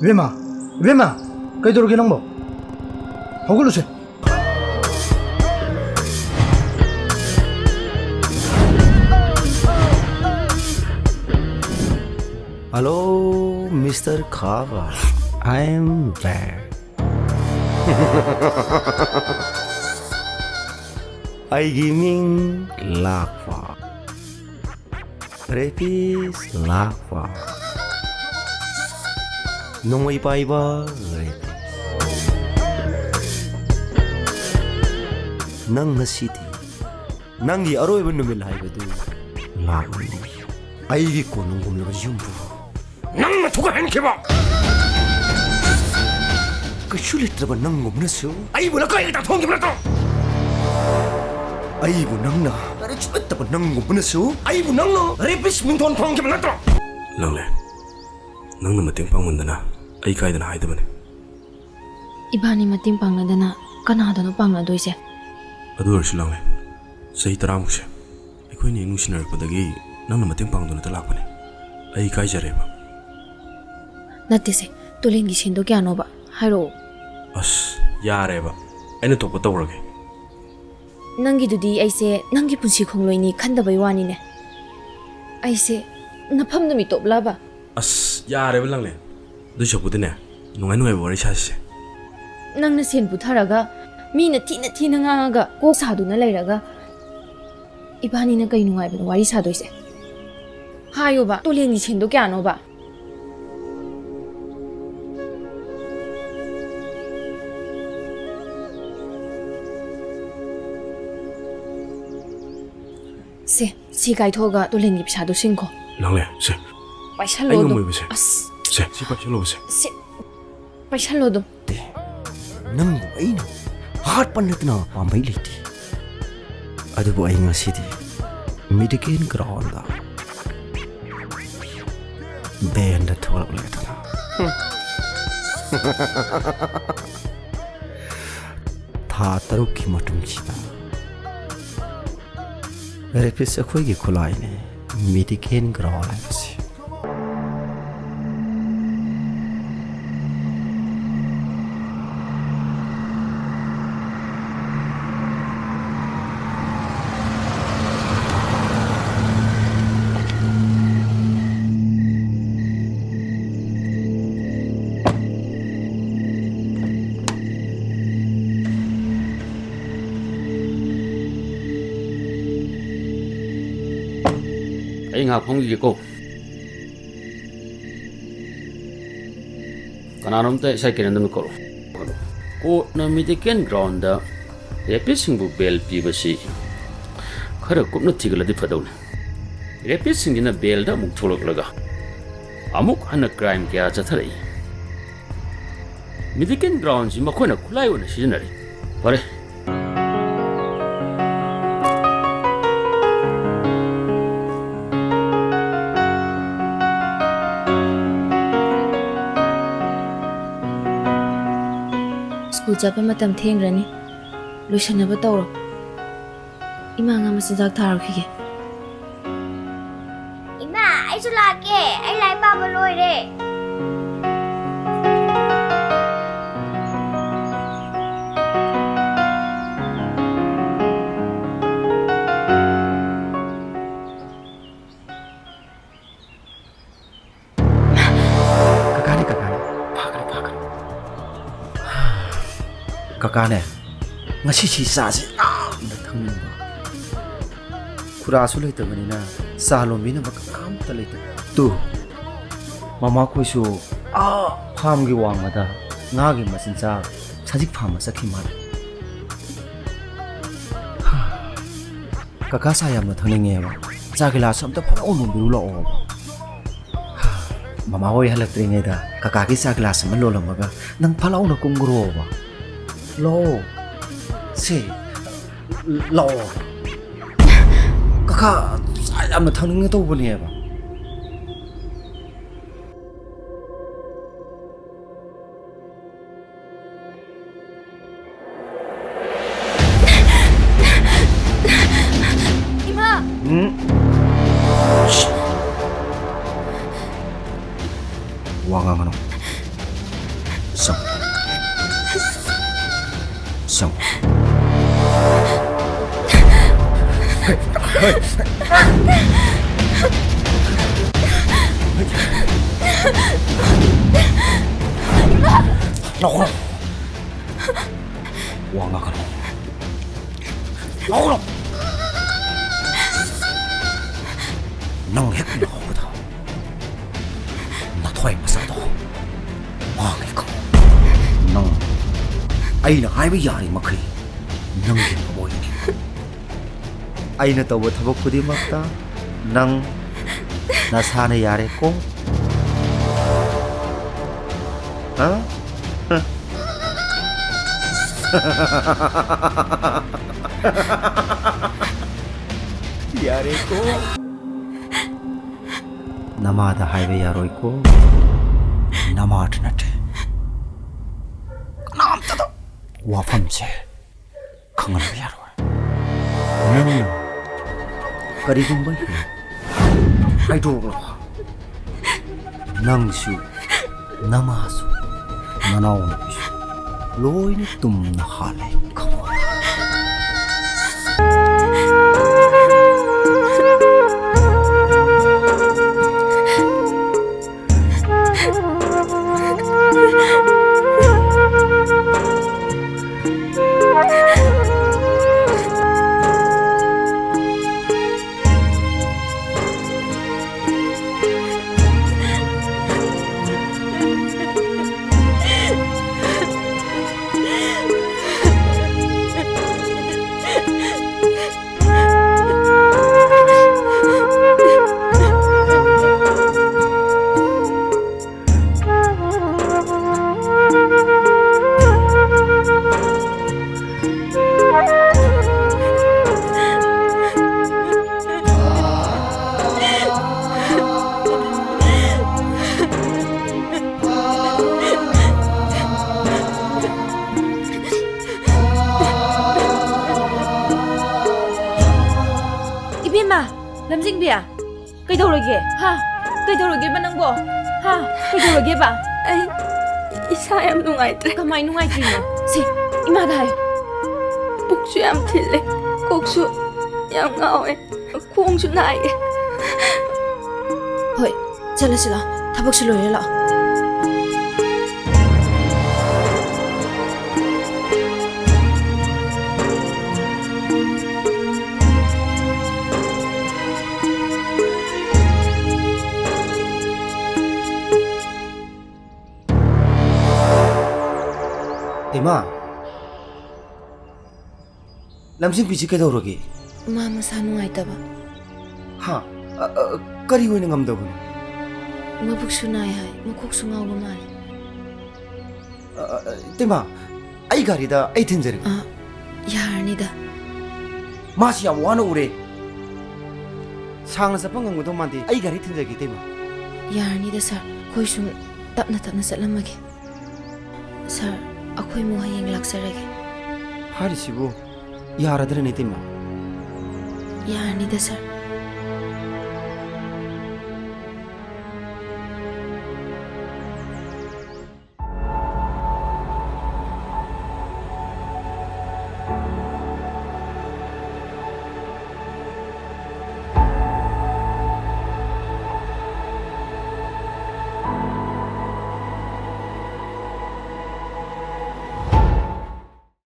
ꯏꯕꯦꯝꯃ ꯏꯕꯦꯝꯃ ꯀꯩꯗꯧꯔꯒꯦ ꯅꯪꯕꯣ ꯍꯧꯒꯠꯂꯨꯁꯦ Hello, Mr. Kava. I'm back. ꯑꯩꯒꯤ ꯃꯤꯡ ꯂꯥꯛꯄ ꯔꯦꯄꯤꯁ ꯂꯥꯛꯄ ꯅꯣꯡꯃꯩ ꯄꯥꯏꯕ ꯔꯦꯄꯤꯁ ꯅꯪ ꯉꯁꯤꯗꯤ ꯅꯪꯒꯤ ꯑꯔꯣꯏꯕ ꯅꯨꯃꯤꯠ ꯍꯥꯏꯕꯗꯨ ꯂꯥꯛꯂꯤ ꯑꯩꯒꯤ ꯀꯣꯅꯨꯡꯒꯨꯝꯂꯕ ꯌꯨꯝꯕꯨ ꯅꯪꯅ ꯊꯨꯒꯥꯏꯍꯟꯈꯤꯕ ꯀꯩꯁꯨ ꯂꯩꯇ꯭ꯔꯕ ꯅꯪꯒꯨꯝꯅꯁꯨ ꯑꯩꯕꯨ ꯂꯩꯀꯥꯏꯗ ꯇꯥꯊꯣꯛꯈꯤꯕ ꯅꯠꯇ꯭ꯔꯣ ꯑꯩꯕꯨ ꯅꯪꯅ ꯂꯥꯏꯔꯤꯛꯁꯨ ꯂꯩꯇꯕ ꯅꯪꯒꯨꯝꯕꯅꯁꯨ ꯑꯩꯕꯨ ꯅꯪꯅ ꯔꯦꯄꯤꯁ ꯃꯤꯡꯊꯣꯟ ꯊꯣꯟꯈꯤꯕ ꯅꯠꯇ꯭ꯔꯣ ꯂꯥꯡꯂꯦ ꯅꯪꯅ ꯃꯇꯦꯡ ꯄꯥꯡꯃꯟꯗꯅ ꯑꯩ ꯀꯥꯏꯗꯅ ꯍꯥꯏꯗꯕꯅꯤ 이반이 맞띵 빵나다나 까나하다노 빵나도이세 ꯑꯗꯨ ꯑꯣꯏꯔꯁꯨ ꯂꯥꯡꯂꯦ ꯆꯍꯤ 10무ꯛꯁꯦ ꯑꯩꯈꯣꯏꯅ ꯅꯨꯡꯁꯤꯅꯔꯛꯄꯗꯒꯤ ꯅꯪꯅ ꯃꯇꯦꯡ ꯄꯥꯡꯗꯨꯅꯇ ꯂꯥꯛꯄꯅꯤ ꯑꯩ ꯏꯀꯥꯏꯖꯔꯦꯕ 나때세 똘렌기 신도 ꯀꯌꯥꯅꯣꯕ 하이로 ꯑꯁ ꯌꯥꯔꯦꯕ ꯑꯩꯅ ꯇꯣꯛꯄ ꯇꯧꯔꯒꯦ ꯅꯪꯒꯤꯗꯨꯗꯤ ꯑꯩꯁꯦ ꯅꯪꯒꯤ ꯄꯨꯟꯁꯤ ꯈꯣꯡꯂꯣꯏꯅꯤ ꯈꯟꯗꯕꯩ ꯋꯥꯅꯤꯅꯦ ꯑꯩꯁꯦ ꯅꯐꯝ ꯅꯨꯃꯤꯠ ꯇꯣꯞꯂꯕ ꯑꯁ ꯌꯥꯔꯦꯕ ꯂꯥꯡꯂꯦ ꯑꯗꯨ ꯁꯛꯄꯨꯗꯤꯅꯦ ꯅꯨꯡꯉꯥꯏꯕ ꯋꯥꯔꯤ ꯁꯥꯁꯤꯁꯦ ꯅꯪꯅ ꯁꯦꯟ ꯄꯨꯊꯔꯒ ꯃꯤꯅ ꯊꯤꯅ ꯉꯥꯡꯉꯒ ꯀꯣꯛ ꯁꯥꯗꯨꯅ ꯂꯩꯔꯒ 이반이는 ꯀꯩ ꯅꯨꯡꯉꯥꯏꯕꯅꯣ ꯋꯥꯔꯤ ꯁꯥꯗꯣꯏꯁꯦ 하요바 똘렌기 신도 ꯀꯌꯥꯅꯣꯕ 세 시가이토가 똘렌기 피사도 신고 ꯂꯥꯡꯂꯦ ꯁꯦ 빠이샬로도 ꯑꯩ ꯉꯝꯃꯣꯏꯕꯁꯦ 아스 ꯁꯦ ꯁꯤ ꯄꯥꯏꯁꯜꯂꯣꯕꯁꯦ 세 빠이샬로도 ꯅꯪꯕꯨ ꯑꯩꯅ ꯍꯥꯠꯄ ꯅꯠꯇꯅ ꯄꯥꯝꯕꯩ ꯂꯩꯇꯦ ꯑꯗꯨꯕꯨ ꯑꯩ ꯉꯁꯤꯗꯤ ꯃꯤꯗꯤꯀꯦꯟ ꯒ꯭ꯔꯥꯎꯟꯗ ꯕꯦꯟꯗ ꯊꯣꯛꯂꯛꯂꯦꯗꯅ ꯊꯥ 6ꯀꯤ ꯃꯇꯨꯡꯁꯤꯗ ꯔꯦꯄꯤꯁ ꯑꯩꯈꯣꯏꯒꯤ ꯈꯨꯠꯂꯥꯏꯅꯦ ꯃꯤꯗꯤꯀꯦꯟ ꯒ꯭ꯔꯥꯎꯟ ꯍꯥꯏꯕꯁꯤ ꯑꯩ ꯉꯥꯛ ꯐꯝꯈꯤꯒꯦꯀꯣ ꯀꯅꯥꯅꯣꯝꯇ ꯁꯥꯏꯀꯦꯟ ꯑꯃ ꯀꯧꯔꯣ ꯀꯣꯔꯠꯅ ꯃꯤꯗꯤꯀꯦꯟ ꯒ꯭ꯔꯥꯎꯟꯗ ꯔꯦꯄꯤꯁꯁꯤꯡꯕꯨ ꯕꯦꯜ ꯄꯤꯕꯁꯤ ꯈꯔ ꯀꯨꯞꯅ ꯊꯤꯒꯠꯂꯗꯤ ꯐꯗꯧꯅꯤ ꯔꯦꯄꯤꯁꯁꯤꯡꯁꯤꯅ ꯕꯦꯜꯗ ꯑꯃꯨꯛ ꯊꯣꯛꯂꯛꯂꯒ ꯑꯃꯨꯛ ꯍꯟꯅ ꯀ꯭ꯔꯥꯏꯝ ꯀꯌꯥ ꯆꯠꯊꯔꯛꯏ ꯃꯤꯗꯤꯀꯦꯟ ꯒ꯭ꯔꯥꯎꯟꯁꯤ ꯃꯈꯣꯏꯅ ꯈꯨꯠꯂꯥꯏ ꯑꯣꯏꯅ ꯁꯤꯖꯤꯟꯅꯔꯤ ꯐꯔꯦ 스쿨 ꯆꯠꯄ ꯃꯇꯝ ꯊꯦꯡꯈ꯭ꯔꯅꯤ ꯂꯣꯏꯁꯟꯅꯕ ꯇꯧꯔꯣ ꯏꯃꯥ ꯉꯥ ꯃꯆꯤꯟꯖꯥꯛ ꯊꯥꯔꯛꯈꯤꯒꯦ 이마, 아이소 나갈게. 아이 라이 빠블로 이래. ꯀꯀꯥꯅꯦ ꯐꯥꯈ꯭ꯔꯦ ꯀꯀꯥꯅꯦ ꯉꯁꯤꯁꯤ ꯆꯥꯁꯤ ꯌꯥꯝꯅ ꯊꯛꯅꯤꯡꯕ ꯈꯨꯔꯥꯁꯨ ꯂꯩꯇꯕꯅꯤꯅ ꯆꯥ ꯂꯣꯟꯕꯤꯅꯕ ꯀꯅꯥꯝꯇ ꯂꯩꯇꯕ ꯇꯨ ꯃꯃꯥꯈꯣꯏꯁꯨ ꯐꯥꯝꯒꯤ ꯋꯥꯡꯃꯗ ꯉꯥꯒꯤ ꯃꯆꯤꯟꯖꯥꯛ ꯁꯖꯤꯛ ꯐꯥꯝꯕ ꯆꯠꯈꯤ ꯃꯥꯜꯂꯦ ꯀꯀꯥ ꯆꯥ ꯌꯥꯝꯅ ꯊꯛꯅꯤꯡꯉꯦꯕ ꯆꯥ ꯒꯤꯂꯥꯁ ꯑꯝꯇ ꯐꯠꯂꯥꯎ ꯂꯣꯟꯕꯤꯔꯨ ꯂꯥꯛꯑꯣ ꯃꯃꯥ ꯍꯣꯏ ꯍꯜꯂꯛꯇ꯭ꯔꯤꯉꯩꯗ ꯀꯀꯥꯒꯤ ꯆꯥ ꯒꯤꯂꯥꯁ ꯑꯃ ꯂꯣꯜꯂꯝꯃꯒ ꯅꯪ ꯐꯠꯂꯥꯎꯅ ꯀꯨꯝꯈ꯭ꯔꯣꯕ ꯂꯥꯛꯑꯣ ꯁꯦ ꯂꯥꯛꯑꯣ ꯀꯀꯥ ꯆꯥ ꯌꯥꯝꯅ ꯊꯛꯅꯤꯡꯉꯦ ꯇꯧꯕꯅꯦꯕ 이마 와 ngang ano Xong. Xong. Lâu. Wang akan. Lâu. Nang hek na ko da. Na thoi ma sa do. Wang ko. Nang ai na hai ba yari makhri. Nang gi boy ni. Ai na taw thabak khudi makta nang nasana yare ko. Ha? Yare ko. Namada highway yaroi ko. Namat nate. Nam tada. Wafam se. Khangan yaroi. Nang kari gumbai ko. I don't know. Nang su. Namasu. Manaw na bisu. Loy ni tum na hale. ꯂꯝꯖꯤꯡꯕꯤ ꯀꯩꯗꯧꯔꯒꯦ ꯍꯥ ꯀꯩꯗꯧꯔꯒꯦꯕ ꯅꯪꯕꯣ ꯍꯥ ꯀꯩꯗꯧꯔꯒꯦꯕ ꯑꯩ ꯏꯁꯥ ꯌꯥꯝ ꯅꯨꯡꯉꯥꯏꯇ꯭ꯔꯦ ꯀꯃꯥꯏ ꯅꯨꯡꯉꯥꯏꯇ꯭ꯔꯤꯅꯣ ꯁꯤ ꯏꯃꯥꯗ ꯍꯥꯏꯌꯣ ꯄꯨꯛꯁꯨ ꯌꯥꯝ ꯊꯤꯜꯂꯦ ꯀꯣꯛꯁꯨ ꯌꯥꯝ ꯉꯥꯎꯋꯦ ꯈꯣꯡꯁꯨ ꯅꯥꯏꯌꯦ ꯍꯣꯏ ꯆꯠꯂꯁꯤ ꯂꯥꯛꯑꯣ ꯊꯕꯛꯁꯨ ꯂꯣꯏꯔꯦ ꯂꯥꯛꯑꯣ Tema, lamsing pisi kaya daw rogi? Mama sa nungaitaba. Ha? Kari ko nang amda ko. Mabuksunay hay, makuksungaw gamal. Tema, ay gari da ay tinjari. Yarni da. Mas ya wana ure. Sang sa pangang mo mandi ay gari tinjari tema. Yarni da sir, koy sum tapna sa lamagi. Sir, ako'y mo hayang laksarage. Hari sibo, yara dala ni tema. Yarni da sir.